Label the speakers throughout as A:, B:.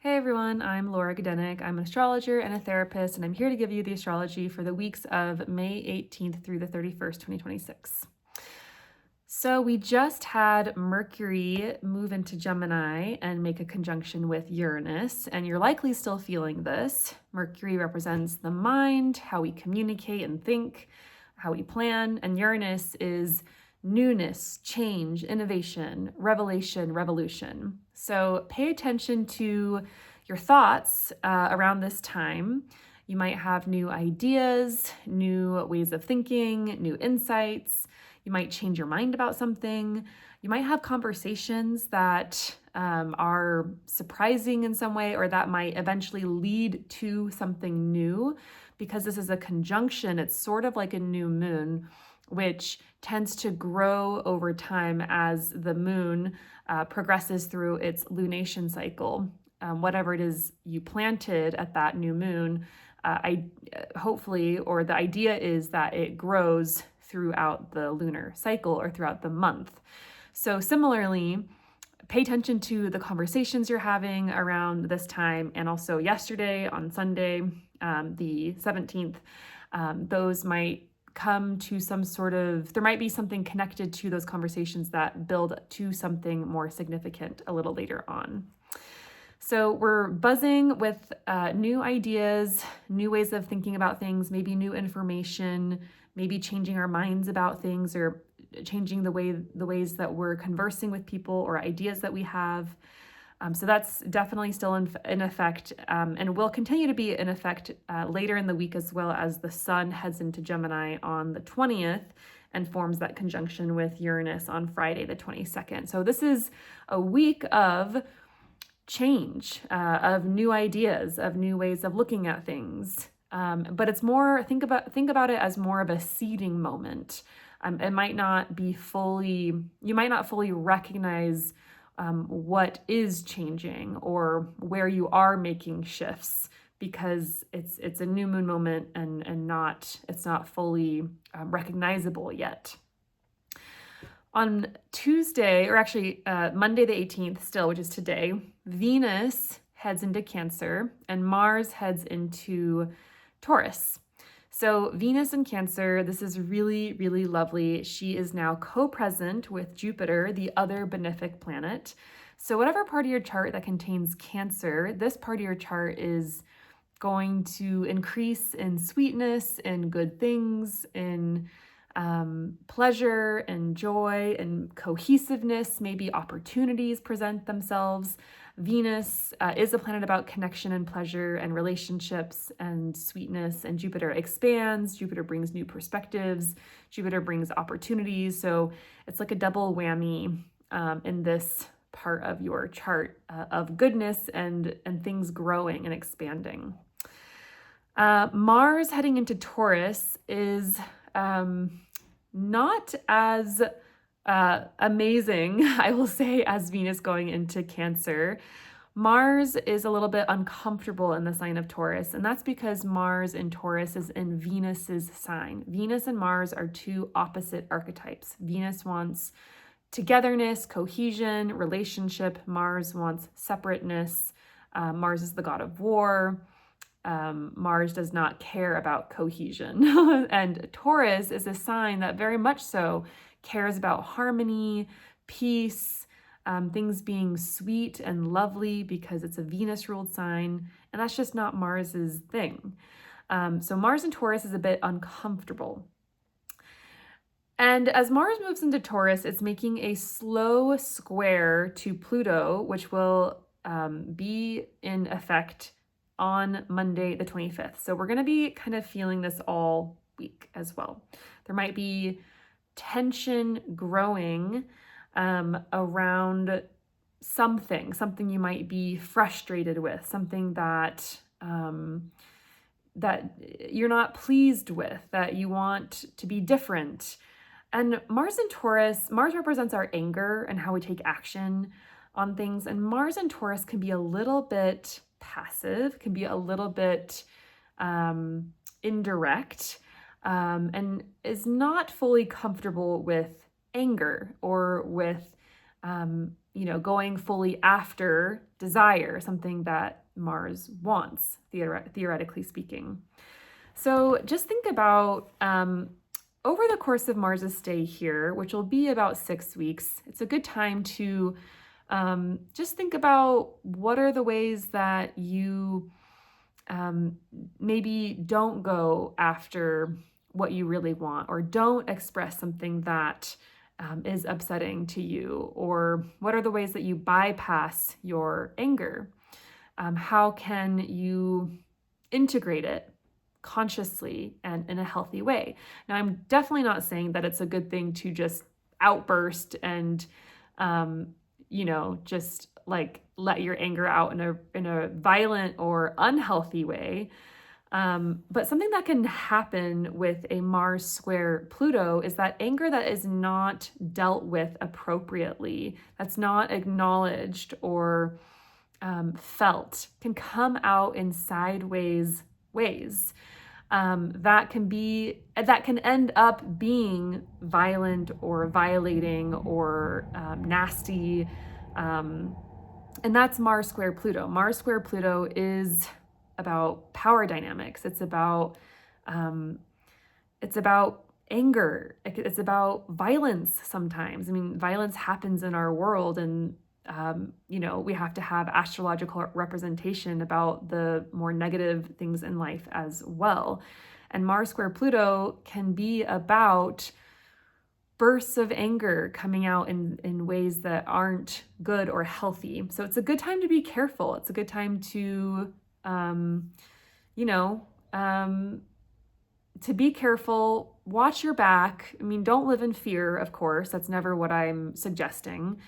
A: Hey everyone, I'm Laura Gadenik. I'm an astrologer and a therapist, and I'm here to give you the astrology for the weeks of May 18th through the 31st, 2026. So we just had Mercury move into Gemini and make a conjunction with Uranus, and you're likely still feeling this. Mercury represents the mind, how we communicate and think, how we plan, and Uranus is newness, change, innovation, revelation, revolution. So pay attention to your thoughts around this time. You might have new ideas, new ways of thinking, new insights. You might change your mind about something. You might have conversations that are surprising in some way, or that might eventually lead to something new. Because this is a conjunction, it's sort of like a new moon, which tends to grow over time as the moon progresses through its lunation cycle. Whatever it is you planted at that new moon, hopefully, or the idea is that it grows throughout the lunar cycle or throughout the month. So similarly, pay attention to the conversations you're having around this time. And also yesterday on Sunday, the 17th, those might come to some sort of, there might be something connected to those conversations that build to something more significant a little later on. So we're buzzing with new ideas, new ways of thinking about things, maybe new information, maybe changing our minds about things, or changing the ways that we're conversing with people or ideas that we have. So that's definitely still in effect, and will continue to be in effect later in the week, as well as the sun heads into Gemini on the 20th and forms that conjunction with Uranus on Friday the 22nd. So this is a week of change, of new ideas, of new ways of looking at things. But it's more, think about it as more of a seeding moment. It might not be fully, you might not fully recognize what is changing or where you are making shifts, because it's a new moon moment and it's not fully recognizable yet. On Tuesday, or actually Monday the 18th still, which is today, Venus heads into Cancer and Mars heads into Taurus. So Venus in Cancer, this is really, really lovely. She is now co-present with Jupiter, the other benefic planet. So whatever part of your chart that contains Cancer, this part of your chart is going to increase in sweetness, in good things, in pleasure and joy and cohesiveness. Maybe opportunities present themselves. Venus is a planet about connection and pleasure and relationships and sweetness, and Jupiter expands. Jupiter brings new perspectives. Jupiter brings opportunities. So it's like a double whammy in this part of your chart of goodness and things growing and expanding. Mars heading into Taurus is not as amazing, I will say, as Venus going into Cancer. Mars is a little bit uncomfortable in the sign of Taurus, and that's because Mars in Taurus is in Venus's sign. Venus and Mars are two opposite archetypes. Venus wants togetherness, cohesion, relationship. Mars wants separateness. Mars is the god of war. Mars does not care about cohesion. And Taurus is a sign that very much so cares about harmony, peace, things being sweet and lovely, because it's a Venus-ruled sign, and that's just not Mars's thing. So Mars in Taurus is a bit uncomfortable. And as Mars moves into Taurus, it's making a slow square to Pluto, which will be in effect on Monday the 25th. So we're going to be kind of feeling this all week as well. There might be tension growing around something you might be frustrated with, something that that you're not pleased with, that you want to be different. And Mars in Taurus, Mars represents our anger and how we take action on things. And Mars in Taurus can be a little bit passive, can be a little bit indirect, and is not fully comfortable with anger or with, going fully after desire, something that Mars wants, theoretically speaking. So just think about over the course of Mars's stay here, which will be about 6 weeks, it's a good time to just think about what are the ways that you maybe don't go after what you really want, or don't express something that is upsetting to you, or what are the ways that you bypass your anger? How can you integrate it consciously and in a healthy way? Now, I'm definitely not saying that it's a good thing to just outburst and, just like let your anger out in a violent or unhealthy way. But something that can happen with a Mars square Pluto is that anger that is not dealt with appropriately, that's not acknowledged or felt, can come out in sideways ways. That can end up being violent or violating or nasty. And that's Mars square Pluto. Mars square Pluto is about power dynamics. It's about anger. It's about violence sometimes. I mean, violence happens in our world, and we have to have astrological representation about the more negative things in life as well. And Mars square Pluto can be about bursts of anger coming out in ways that aren't good or healthy. So it's a good time to be careful. It's a good time to, to be careful, watch your back. I mean, don't live in fear, of course. That's never what I'm suggesting.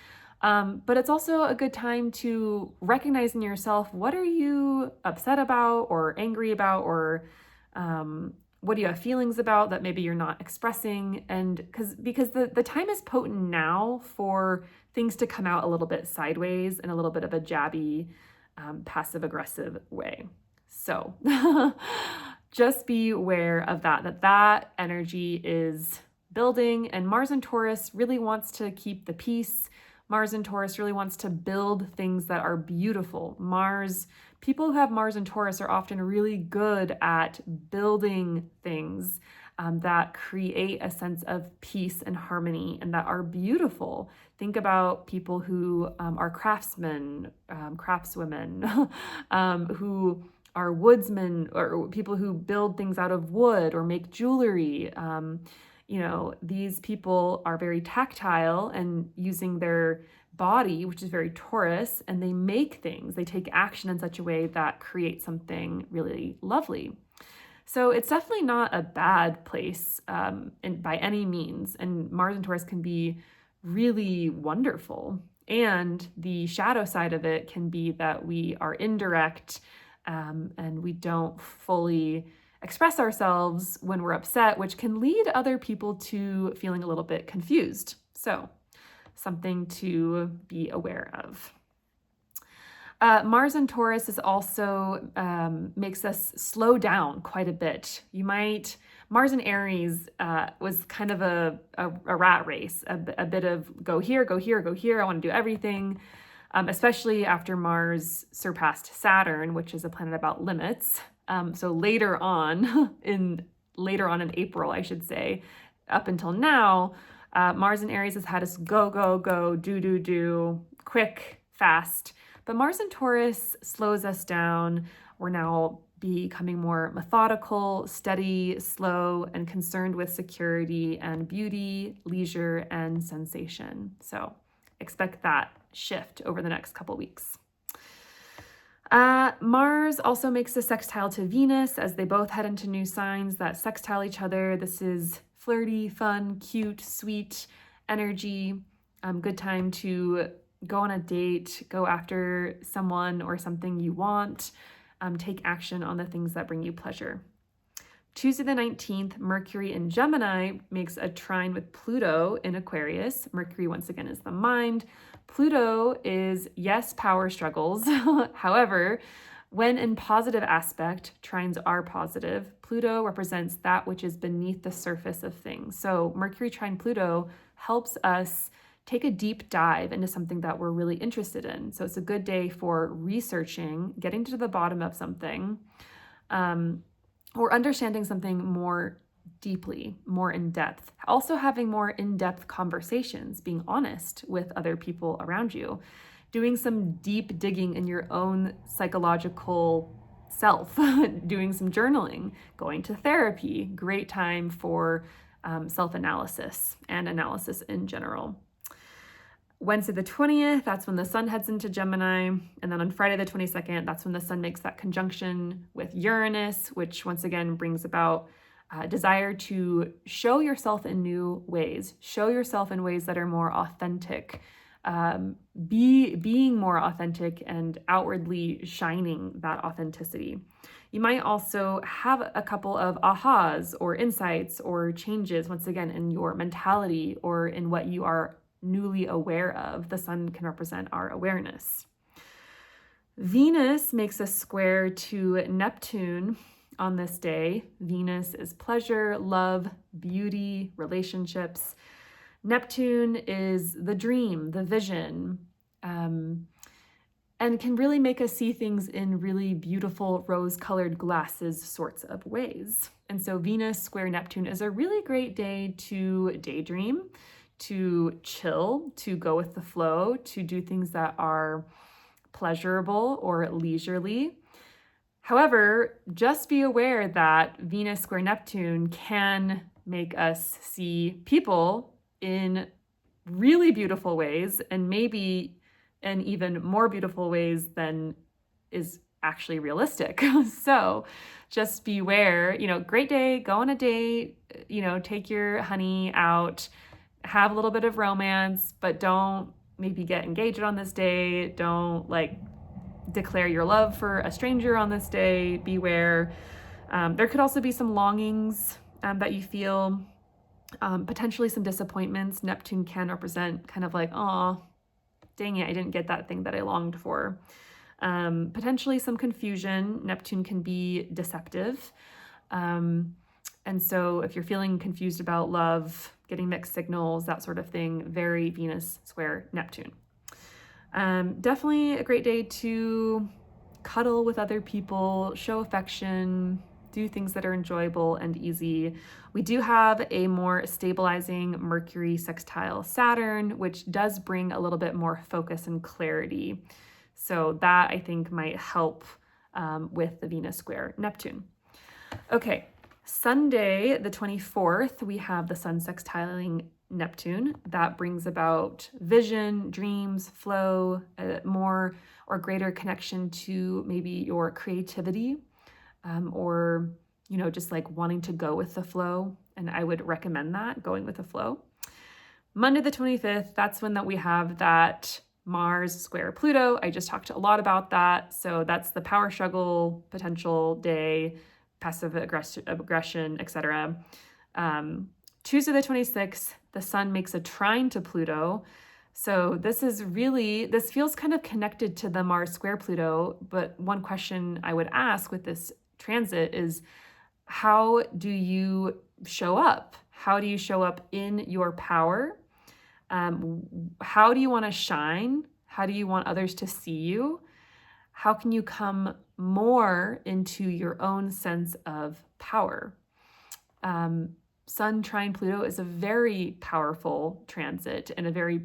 A: But it's also a good time to recognize in yourself, what are you upset about or angry about, or what do you have feelings about that maybe you're not expressing? And because the time is potent now for things to come out a little bit sideways in a little bit of a jabby, passive aggressive way. So just be aware of that energy is building, and Mars in Taurus really wants to keep the peace. Mars in Taurus really wants to build things that are beautiful. People who have Mars in Taurus are often really good at building things that create a sense of peace and harmony and that are beautiful. Think about people who are craftsmen, craftswomen, who are woodsmen, or people who build things out of wood or make jewelry. These people are very tactile and using their body, which is very Taurus, and they make things. They take action in such a way that creates something really lovely. So it's definitely not a bad place by any means. And Mars and Taurus can be really wonderful. And the shadow side of it can be that we are indirect and we don't fully express ourselves when we're upset, which can lead other people to feeling a little bit confused. So something to be aware of. Mars in Taurus is also makes us slow down quite a bit. Mars in Aries was kind of a rat race, a bit of go here, go here, go here. I want to do everything, especially after Mars surpassed Saturn, which is a planet about limits. So later on in April, I should say, up until now, Mars in Aries has had us go, go, go, do, quick, fast. But Mars in Taurus slows us down. We're now becoming more methodical, steady, slow, and concerned with security and beauty, leisure, and sensation. So expect that shift over the next couple weeks. Mars also makes a sextile to Venus as they both head into new signs that sextile each other. This is flirty, fun, cute, sweet energy. Good time to go on a date, go after someone or something you want, take action on the things that bring you pleasure. Tuesday the 19th, Mercury in Gemini makes a trine with Pluto in Aquarius. Mercury, once again, is the mind. Pluto is, yes, power struggles. However, when in positive aspect, trines are positive. Pluto represents that which is beneath the surface of things. So Mercury trine Pluto helps us take a deep dive into something that we're really interested in. So it's a good day for researching, getting to the bottom of something, or understanding something more deeply, more in depth. Also having more in-depth conversations, being honest with other people around you, doing some deep digging in your own psychological self, doing some journaling, going to therapy. Great time for self-analysis and analysis in general. Wednesday the 20th, that's when the sun heads into Gemini. And then on Friday the 22nd, that's when the sun makes that conjunction with Uranus, which once again brings about desire to show yourself in new ways, show yourself in ways that are more authentic, being more authentic and outwardly shining that authenticity. You might also have a couple of ahas or insights or changes, once again, in your mentality or in what you are newly aware of. The sun can represent our awareness. Venus makes a square to Neptune on this day. Venus is pleasure, love, beauty, relationships. Neptune is the dream, the vision, and can really make us see things in really beautiful rose-colored glasses sorts of ways. And so Venus square Neptune is a really great day to daydream, to chill, to go with the flow, to do things that are pleasurable or leisurely. However, just be aware that Venus square Neptune can make us see people in really beautiful ways, and maybe in even more beautiful ways than is actually realistic. So just beware, great day, go on a date, take your honey out, have a little bit of romance, but don't maybe get engaged on this day. Don't declare your love for a stranger on this day. Beware. There could also be some longings that you feel, potentially some disappointments. Neptune can represent kind of oh, dang it, I didn't get that thing that I longed for. Potentially some confusion. Neptune can be deceptive. And so if you're feeling confused about love, getting mixed signals, that sort of thing, very Venus square Neptune. Definitely a great day to cuddle with other people, show affection, do things that are enjoyable and easy. We do have a more stabilizing Mercury sextile Saturn, which does bring a little bit more focus and clarity. So that I think might help with the Venus square Neptune. Okay, Sunday, the 24th, we have the sun sextiling Neptune. That brings about vision, dreams, flow, more or greater connection to maybe your creativity, or, just wanting to go with the flow. And I would recommend that, going with the flow. Monday, the 25th, that's when we have that Mars square Pluto. I just talked a lot about that. So that's the power struggle potential day, passive aggression, etc. Tuesday the 26th, the sun makes a trine to Pluto. So this feels kind of connected to the Mars square Pluto, but one question I would ask with this transit is, how do you show up? How do you show up in your power? How do you want to shine? How do you want others to see you? How can you come more into your own sense of power? Sun trine Pluto is a very powerful transit in a very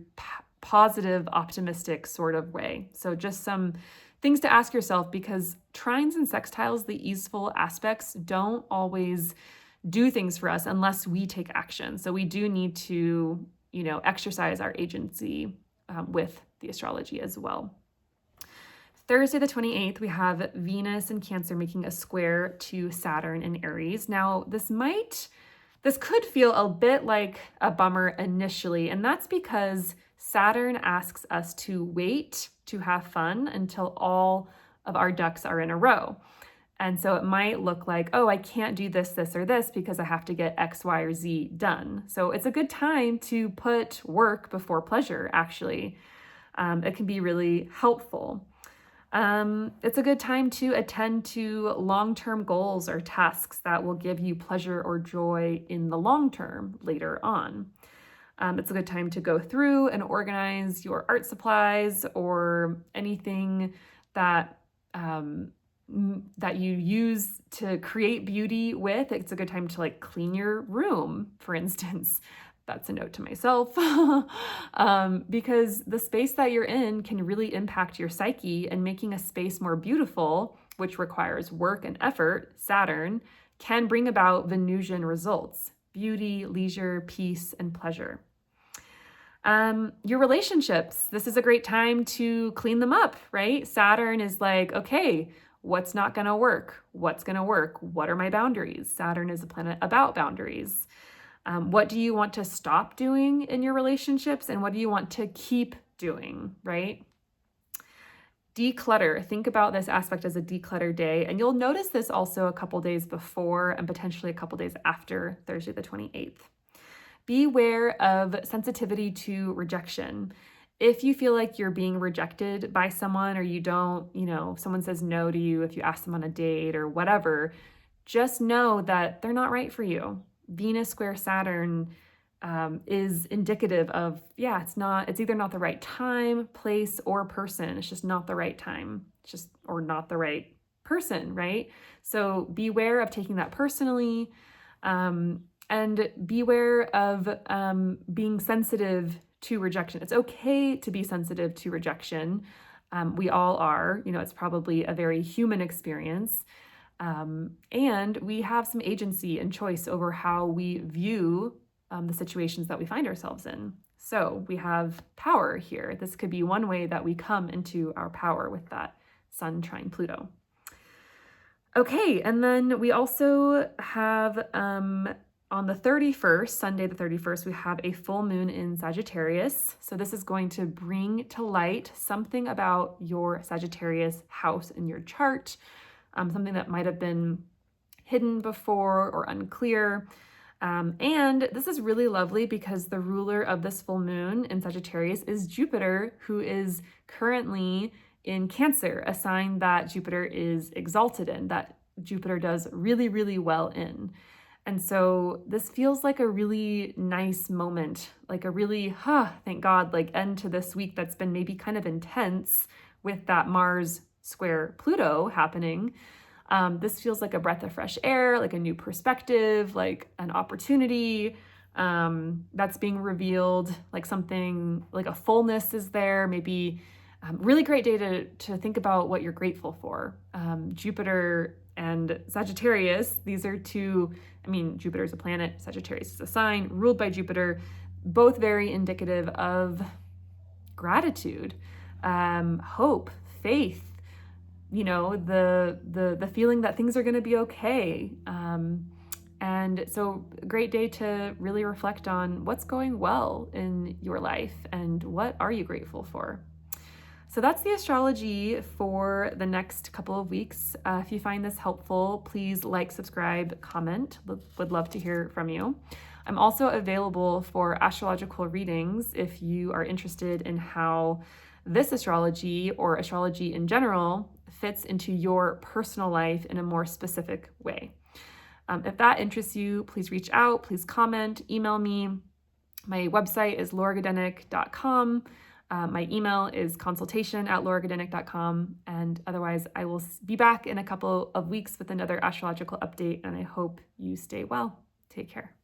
A: positive, optimistic sort of way. So just some things to ask yourself, because trines and sextiles, the easeful aspects, don't always do things for us unless we take action. So we do need to, exercise our agency with the astrology as well. Thursday the 28th, we have Venus in Cancer making a square to Saturn in Aries. Now, this could feel a bit like a bummer initially, and that's because Saturn asks us to wait to have fun until all of our ducks are in a row. And so it might look like, oh, I can't do this, this, or this because I have to get X, Y, or Z done. So it's a good time to put work before pleasure, actually. It can be really helpful. It's a good time to attend to long-term goals or tasks that will give you pleasure or joy in the long term later on. It's a good time to go through and organize your art supplies or anything that that you use to create beauty with. It's a good time to like clean your room, for instance. That's a note to myself. Because the space that you're in can really impact your psyche, and making a space more beautiful, which requires work and effort, Saturn, can bring about Venusian results: beauty, leisure, peace, and pleasure. Your relationships, this is a great time to clean them up, right? Saturn is like, okay, what's not going to work? What's going to work? What are my boundaries? Saturn is a planet about boundaries. What do you want to stop doing in your relationships, and what do you want to keep doing, right? Declutter. Think about this aspect as a declutter day, and you'll notice this also a couple days before and potentially a couple days after Thursday the 28th. Beware of sensitivity to rejection. If you feel like you're being rejected by someone, or you don't, someone says no to you if you ask them on a date or whatever, just know that they're not right for you. Venus square Saturn is indicative of, it's either not the right time, place, or person. It's just not the right time. Or not the right person, right? So beware of taking that personally. And beware of being sensitive to rejection. It's okay to be sensitive to rejection. We all are. It's probably a very human experience. And we have some agency and choice over how we view the situations that we find ourselves in. So we have power here. This could be one way that we come into our power with that Sun trine Pluto. Okay, and then we also have on the 31st, Sunday the 31st, we have a full moon in Sagittarius. So this is going to bring to light something about your Sagittarius house in your chart, something that might have been hidden before or unclear. And this is really lovely because the ruler of this full moon in Sagittarius is Jupiter, who is currently in Cancer, a sign that Jupiter is exalted in, that Jupiter does really, really well in. And so this feels like a really nice moment, like a really, thank God, like end to this week that's been maybe kind of intense with that Mars square Pluto happening. This feels like a breath of fresh air, like a new perspective, like an opportunity that's being revealed, like something, like a fullness is there, maybe really great day to think about what you're grateful for. Jupiter and Sagittarius, these are two, Jupiter is a planet, Sagittarius is a sign, ruled by Jupiter, both very indicative of gratitude, hope, faith, the feeling that things are going to be okay. And so a great day to really reflect on what's going well in your life and what are you grateful for. So that's the astrology for the next couple of weeks. If you find this helpful, please like, subscribe, comment. Would love to hear from you. I'm also available for astrological readings if you are interested in how this astrology or astrology in general fits into your personal life in a more specific way. If that interests you, please reach out, please comment, email me. My website is lauragadenic.com. My email is consultation@lauragadenic.com. And otherwise, I will be back in a couple of weeks with another astrological update, and I hope you stay well. Take care.